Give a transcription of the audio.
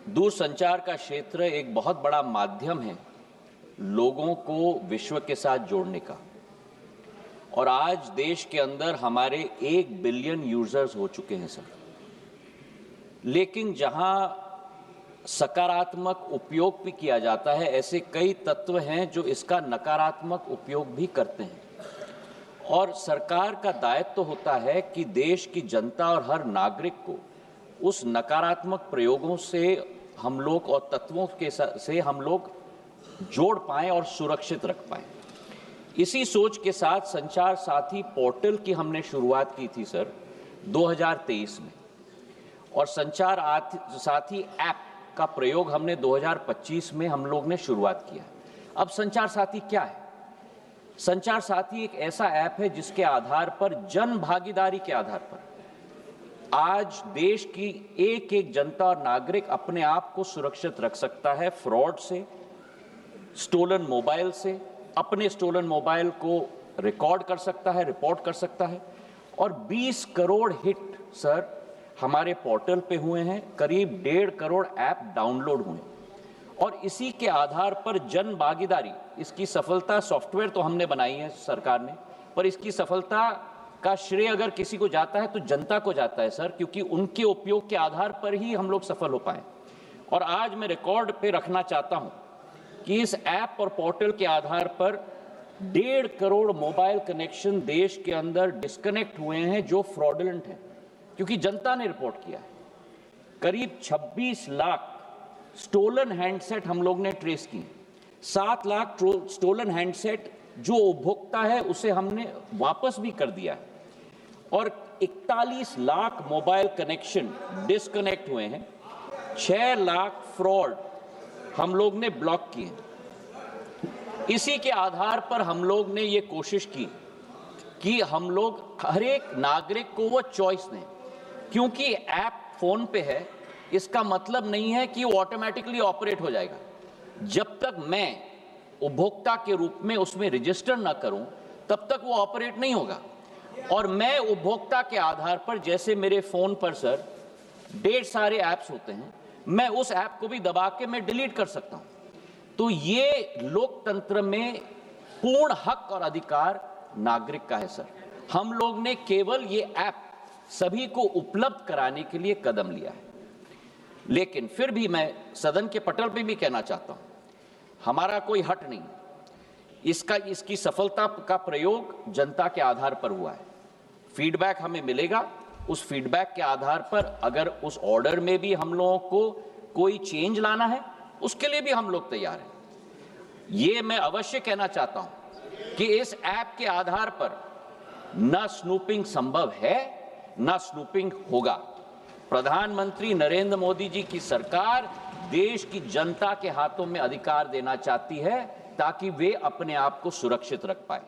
दूरसंचार का क्षेत्र एक बहुत बड़ा माध्यम है लोगों को विश्व के साथ जोड़ने का। और आज देश के अंदर हमारे 1 बिलियन यूजर्स हो चुके हैं सर। लेकिन जहां सकारात्मक उपयोग भी किया जाता है, ऐसे कई तत्व हैं जो इसका नकारात्मक उपयोग भी करते हैं। और सरकार का दायित्व तो होता है कि देश की जनता और हर नागरिक को उस नकारात्मक प्रयोगों से हम लोग और तत्वों के से हम लोग जोड़ पाएं और सुरक्षित रख पाएं। इसी सोच के साथ संचार साथी पोर्टल की हमने शुरुआत की थी सर 2023 में, और संचार साथी ऐप का प्रयोग हमने 2025 में हम लोग ने शुरुआत किया। अब संचार साथी क्या है? संचार साथी एक ऐसा ऐप है जिसके आधार पर जन भागीदारी के आधार पर आज देश की एक एक जनता और नागरिक अपने आप को सुरक्षित रख सकता है फ्रॉड से, स्टोलन मोबाइल से, अपने स्टोलन मोबाइल को रिकॉर्ड कर सकता है, रिपोर्ट कर सकता है। और 20 करोड़ हिट सर हमारे पोर्टल पे हुए हैं, करीब 1.5 करोड़ ऐप डाउनलोड हुए। और इसी के आधार पर जन भागीदारी, इसकी सफलता सॉफ्टवेयर तो हमने बनाई है सरकार ने, पर इसकी सफलता का श्रेय अगर किसी को जाता है तो जनता को जाता है सर, क्योंकि उनके उपयोग के आधार पर ही हम लोग सफल हो पाए। और आज मैं रिकॉर्ड पे रखना चाहता हूं कि इस ऐप और पोर्टल के आधार पर 1.5 करोड़ मोबाइल कनेक्शन देश के अंदर डिस्कनेक्ट हुए हैं जो फ्रॉडुलेंट हैं, क्योंकि जनता ने रिपोर्ट किया है। करीब 26 लाख स्टोलन हैंडसेट हम लोग ने ट्रेस किए, 7 लाख स्टोलन हैंडसेट जो उपभोक्ता है उसे हमने वापस भी कर दिया है, और 41 लाख मोबाइल कनेक्शन डिस्कनेक्ट हुए हैं, 6 लाख फ्रॉड हम लोग ने ब्लॉक किए। इसी के आधार पर हम लोग ने ये कोशिश की कि हम लोग हर एक नागरिक को वो चॉइस दें, क्योंकि ऐप फोन पे है इसका मतलब नहीं है कि वो ऑटोमेटिकली ऑपरेट हो जाएगा। जब तक मैं उपभोक्ता के रूप में उसमें रजिस्टर ना करूं तब तक वो ऑपरेट नहीं होगा। और मैं उपभोक्ता के आधार पर, जैसे मेरे फोन पर सर ढेर सारे ऐप्स होते हैं, मैं उस ऐप को भी दबा के मैं डिलीट कर सकता हूं। तो ये लोकतंत्र में पूर्ण हक और अधिकार नागरिक का है सर। हम लोग ने केवल ये ऐप सभी को उपलब्ध कराने के लिए कदम लिया है। लेकिन फिर भी मैं सदन के पटल पे भी कहना चाहता हूं, हमारा कोई हट नहीं, इसकी सफलता का प्रयोग जनता के आधार पर हुआ है। फीडबैक हमें मिलेगा, उस फीडबैक के आधार पर अगर उस ऑर्डर में भी हम लोगों को कोई चेंज लाना है उसके लिए भी हम लोग तैयार हैं। ये मैं अवश्य कहना चाहता हूं कि इस ऐप के आधार पर न स्नूपिंग संभव है न स्नूपिंग होगा। प्रधानमंत्री नरेंद्र मोदी जी की सरकार देश की जनता के हाथों में अधिकार देना चाहती है ताकि वे अपने आप को सुरक्षित रख पाए।